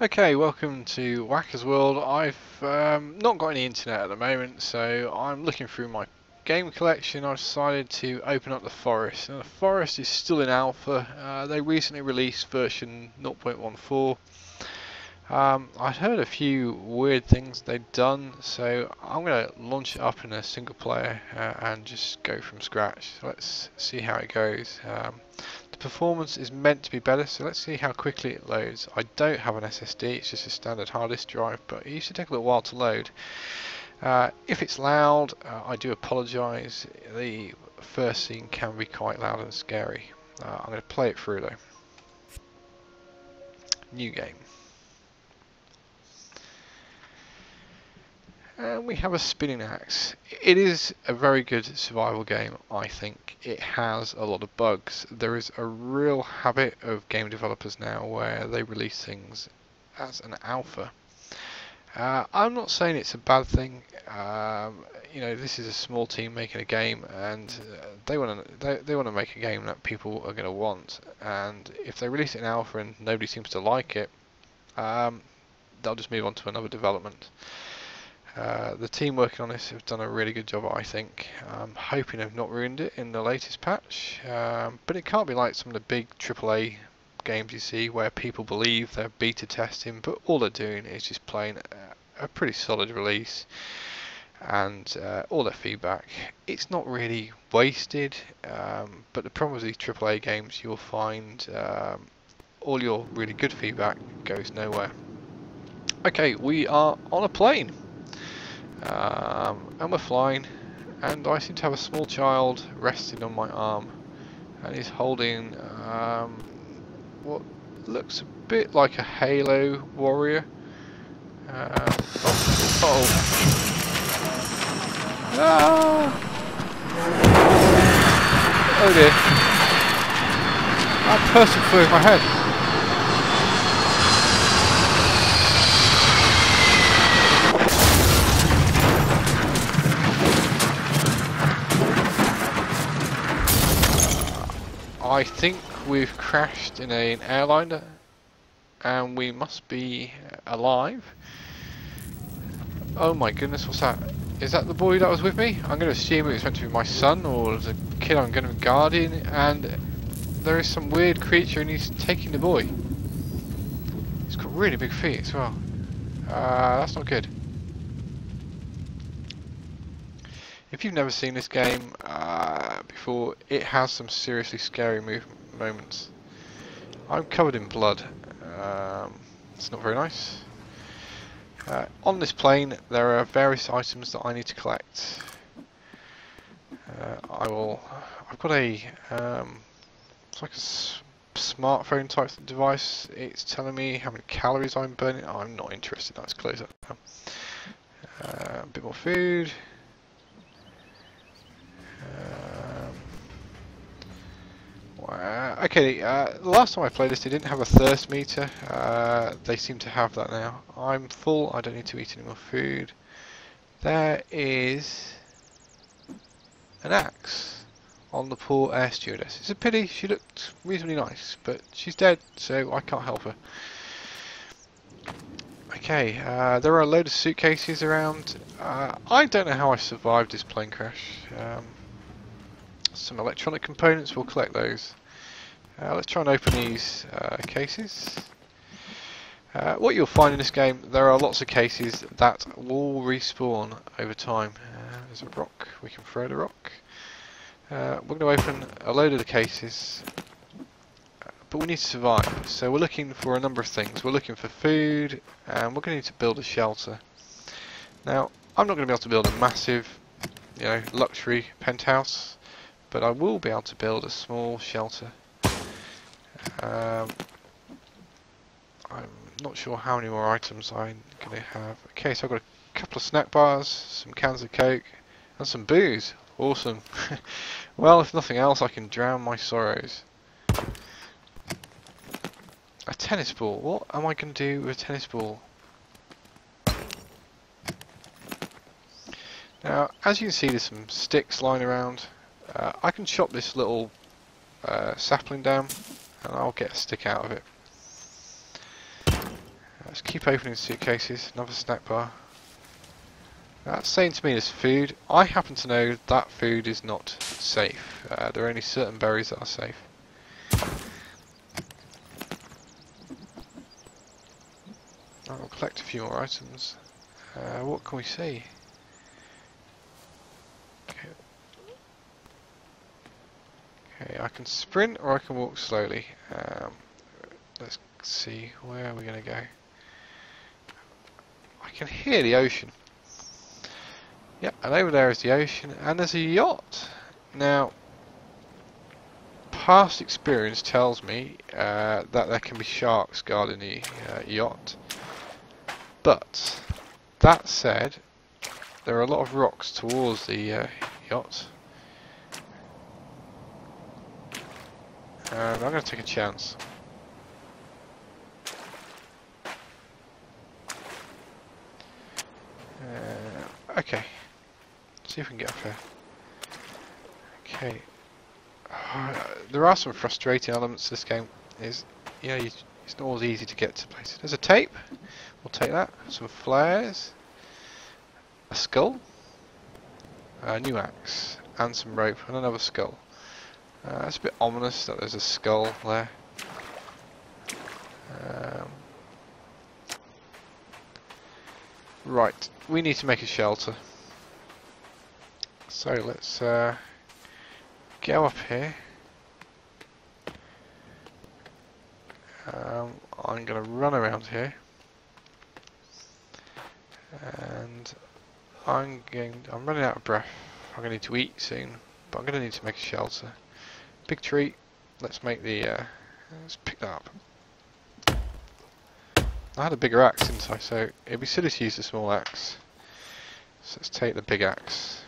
Okay, welcome to Wacker's World. I've not got any internet at the moment, so I'm looking through my game collection. I've decided to open up the Forest. Now, the Forest is still in alpha. They recently released version 0.14. I'd heard a few weird things they'd done, so I'm going to launch it up in a single player and just go from scratch. So let's see how it goes. The performance is meant to be better, so let's see how quickly it loads. I don't have an SSD, it's just a standard hard disk drive, but it used to take a little while to load. If it's loud, I do apologise. The first scene can be quite loud and scary. I'm going to play it through though. New game. And we have a spinning axe. It is a very good survival game, I think. It has a lot of bugs. There is a real habit of game developers now where they release things as an alpha. I'm not saying it's a bad thing. This is a small team making a game, and they want to make a game that people are going to want. And if they release it in alpha and nobody seems to like it, they'll just move on to another development. The team working on this have done a really good job, I think. I'm hoping they've not ruined it in the latest patch, but it can't be like some of the big AAA games you see where people believe they're beta testing, but all they're doing is just playing a pretty solid release, and all their feedback, it's not really wasted, but the problem with these AAA games, you'll find all your really good feedback goes nowhere. Okay, we are on a plane. And we're flying, and I seem to have a small child resting on my arm, and he's holding what looks a bit like a Halo warrior. Oh dear! That person flew over my head. I think we've crashed in an airliner, and we must be alive. Oh my goodness, what's that? Is that the boy that was with me? I'm going to assume it was meant to be my son, or the kid I'm going to be guarding, and there is some weird creature and he's taking the boy. He's got really big feet as well. That's not good. If you've never seen this game before, it has some seriously scary moments. I'm covered in blood. It's not very nice. On this plane, there are various items that I need to collect. I've got a it's like a smartphone type device. It's telling me how many calories I'm burning. Oh, I'm not interested. Let's close that down. A bit more food. Okay, the last time I played this, they didn't have a thirst meter. They seem to have that now. I'm full. I don't need to eat any more food. There is an axe on the poor air stewardess. It's a pity. She looked reasonably nice, but she's dead, so I can't help her. Okay, there are a load of suitcases around. I don't know how I survived this plane crash. Some electronic components, we'll collect those. Let's try and open these cases. What you'll find in this game, there are lots of cases that will respawn over time. There's a rock, we can throw the rock. We're going to open a load of the cases, but we need to survive. So we're looking for a number of things. We're looking for food, and we're going to need to build a shelter. Now, I'm not going to be able to build a massive, luxury penthouse, but I will be able to build a small shelter. I'm not sure how many more items I'm going to have. Okay, so I've got a couple of snack bars, some cans of Coke, and some booze. Awesome. Well, if nothing else, I can drown my sorrows. A tennis ball. What am I going to do with a tennis ball? Now, as you can see, there's some sticks lying around. I can chop this little sapling down, and I'll get a stick out of it. Let's keep opening suitcases. Another snack bar. That's saying to me there's food. I happen to know that food is not safe. There are only certain berries that are safe. I'll collect a few more items. What can we see? Okay, I can sprint or I can walk slowly. Let's see, where are we going to go? I can hear the ocean. Yep, and over there is the ocean, and there's a yacht. Now, past experience tells me that there can be sharks guarding the yacht. But, that said, there are a lot of rocks towards the yacht. And I'm going to take a chance. Okay. See if we can get up here. Okay. There are some frustrating elements to this game. It's not always easy to get to places. There's a tape. We'll take that. Some flares. A skull. A new axe. And some rope. And another skull. It's a bit ominous that there's a skull there. Right. We need to make a shelter. So let's go up here. I'm going to run around here, and I'm running out of breath. I'm going to need to eat soon, but I'm going to need to make a shelter. Big tree. Let's make the. Let's pick that up. I had a bigger axe, didn't I? So it'd be silly to use the small axe. So let's take the big axe.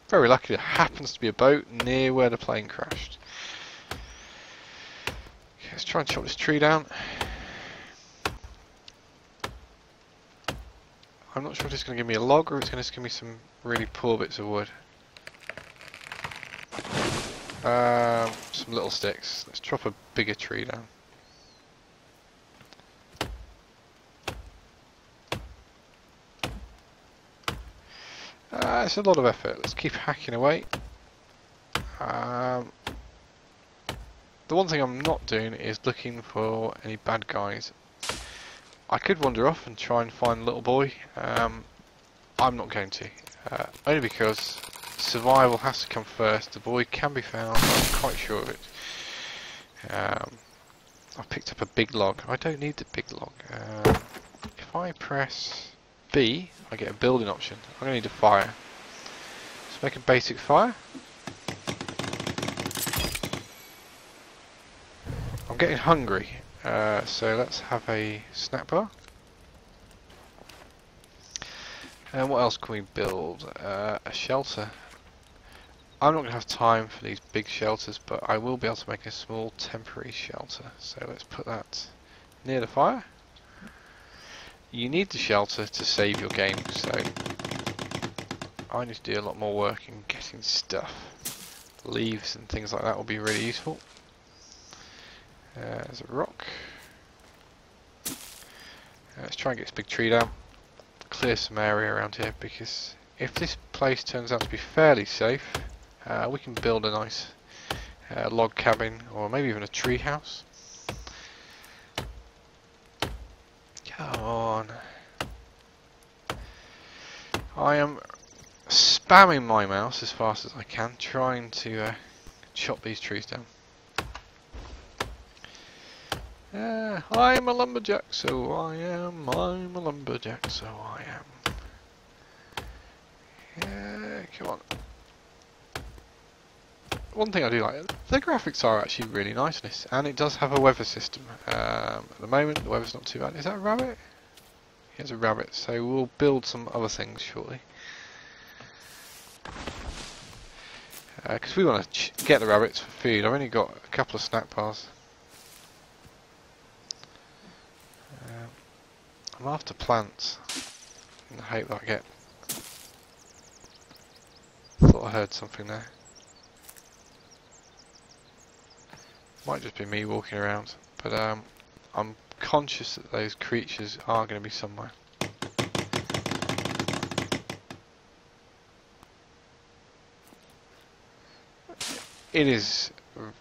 Very lucky there happens to be a boat near where the plane crashed. Okay, let's try and chop this tree down. I'm not sure if it's going to give me a log or it's going to give me some really poor bits of wood. Some little sticks. Let's chop a bigger tree down. It's a lot of effort. Let's keep hacking away. The one thing I'm not doing is looking for any bad guys. I could wander off and try and find the little boy. I'm not going to. Only because survival has to come first. The boy can be found. I'm quite sure of it. I've picked up a big log. I don't need the big log. If I press B, I get a building option. I'm going to need a fire. Let's make a basic fire. I'm getting hungry, so let's have a snack bar. And what else can we build? A shelter. I'm not going to have time for these big shelters, but I will be able to make a small temporary shelter. So let's put that near the fire. You need the shelter to save your game, so I need to do a lot more work in getting stuff. Leaves and things like that will be really useful. There's a rock. Let's try and get this big tree down. Clear some area around here, because if this place turns out to be fairly safe, we can build a nice log cabin, or maybe even a tree house. Come on. I am spamming my mouse as fast as I can, trying to chop these trees down. I'm a lumberjack, so I am. I'm a lumberjack, so I am. Yeah, come on. One thing I do like, the graphics are actually really nice in this, and it does have a weather system. At the moment, the weather's not too bad. Is that a rabbit? Yeah, it's a rabbit, so we'll build some other things shortly. Because we want to get the rabbits for food. I've only got a couple of snack bars. I'm after plants, in the hope that I get. Thought I heard something there. Might just be me walking around, but I'm conscious that those creatures are going to be somewhere. It is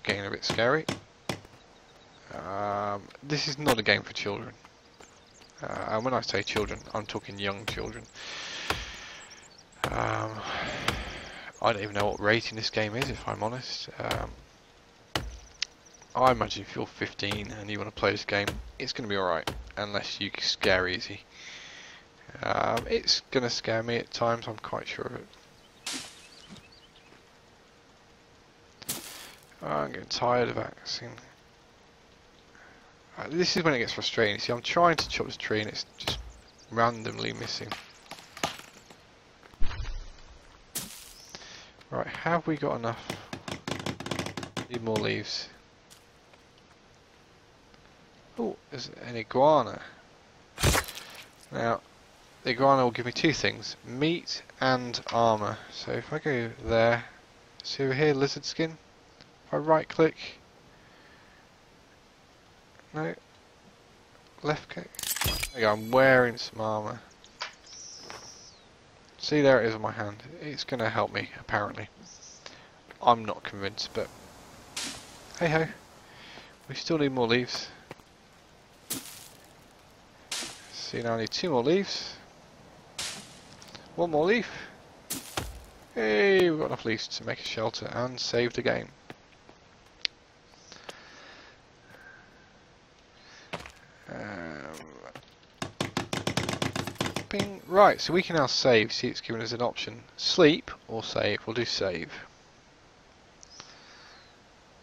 getting a bit scary. This is not a game for children. And when I say children, I'm talking young children. I don't even know what rating this game is, if I'm honest. I imagine if you're 15 and you want to play this game, it's going to be alright, unless you scare easy. It's going to scare me at times, I'm quite sure of it. I'm getting tired of acting. This is when it gets frustrating. See, I'm trying to chop this tree and it's just randomly missing. Right, have we got enough? Need more leaves. Oh, there's an iguana. Now, the iguana will give me two things, meat and armour. So if I go there, see over here, lizard skin. If I right click, no, left click, there you go, I'm wearing some armour. See, there it is on my hand. It's going to help me, apparently. I'm not convinced, but hey ho, we still need more leaves. See, now I need 2 more leaves. 1 more leaf. Hey, we've got enough leaves to make a shelter and save the game. Bing. Right, so we can now save. See, it's given us an option. Sleep or save. We'll do save.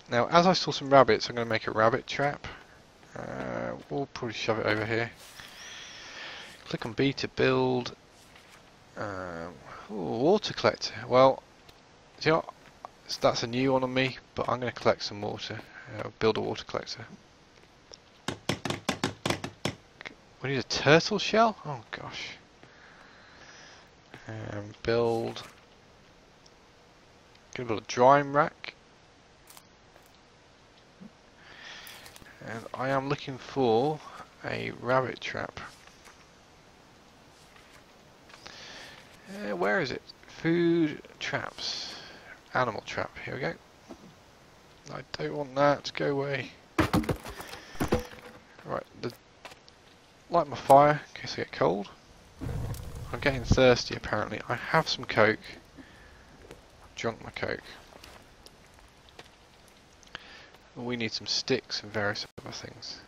Now, as I saw some rabbits, I'm going to make a rabbit trap. We'll probably shove it over here. Click on B to build. Ooh, water collector. Well, do you know what? That's a new one on me, but I'm going to collect some water. Build a water collector. We need a turtle shell? Oh gosh. Build. Gonna build a drying rack. And I am looking for a rabbit trap. Where is it? Food traps. Animal trap. Here we go. I don't want that. Go away. Right. Light my fire in case I get cold. I'm getting thirsty apparently. I have some coke. I've drunk my coke. We need some sticks and various other things.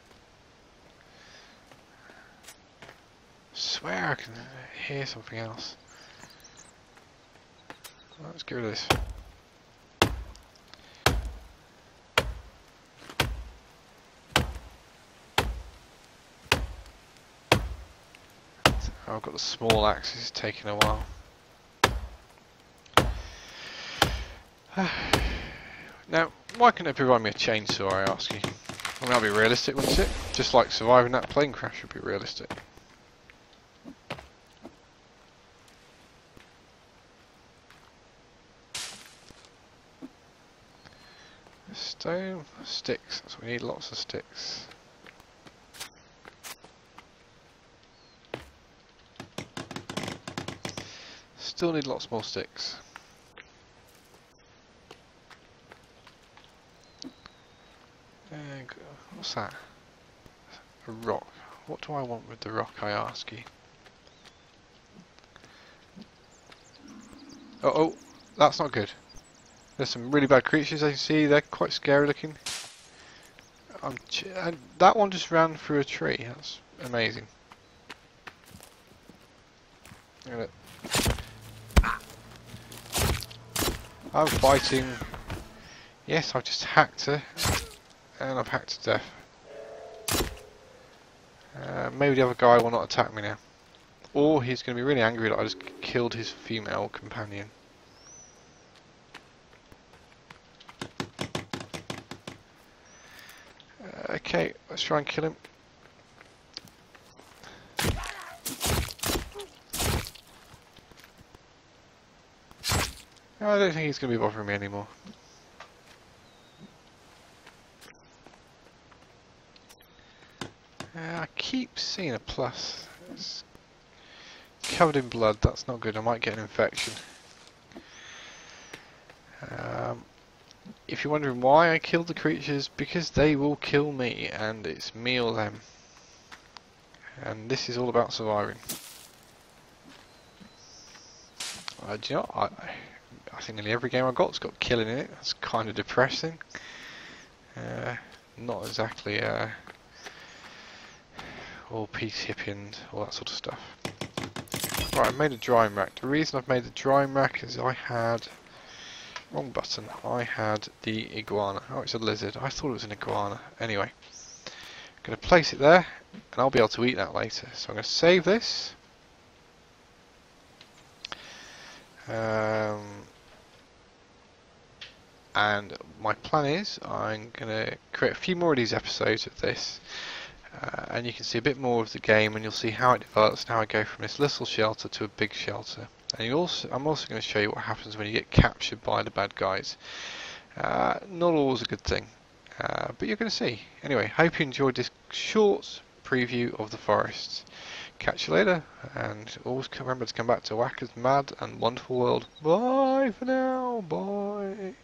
I swear I can hear something else. Let's get rid of this. I've got the small axe, it's taking a while. Now, why can't it provide me a chainsaw, I ask you? Well, that'd be realistic, wouldn't it? Just like surviving that plane crash would be realistic. Stone, sticks, so we need lots of sticks. Still need lots more sticks. What's that? A rock. What do I want with the rock, I ask you? Oh, that's not good. There's some really bad creatures, as you see. They're quite scary looking. And that one just ran through a tree. That's amazing. Look at it. I'm fighting. Yes, I've just hacked her. And I've hacked to death. Maybe the other guy will not attack me now. Or he's going to be really angry that I just killed his female companion. Okay, let's try and kill him. I don't think he's going to be bothering me anymore. seeing a plus. It's covered in blood, that's not good, I might get an infection. If you're wondering why I killed the creatures, because they will kill me, and it's me or them. And this is all about surviving. Do you know, I think nearly every game I got's got killing in it. That's kind of depressing. Not exactly all peace hippie and all that sort of stuff. Right, I've made a drying rack. The reason I've made the drying rack is I had... Wrong button. I had the iguana. Oh, it's a lizard. I thought it was an iguana. Anyway. I'm going to place it there, and I'll be able to eat that later. So I'm going to save this. And my plan is I'm going to create a few more of these episodes of this. And you can see a bit more of the game, and you'll see how it develops and how I go from this little shelter to a big shelter. And I'm also going to show you what happens when you get captured by the bad guys. Not always a good thing, but you're going to see. Anyway, hope you enjoyed this short preview of the forests. Catch you later, and always remember to come back to Wakka's mad and wonderful world. Bye for now, bye.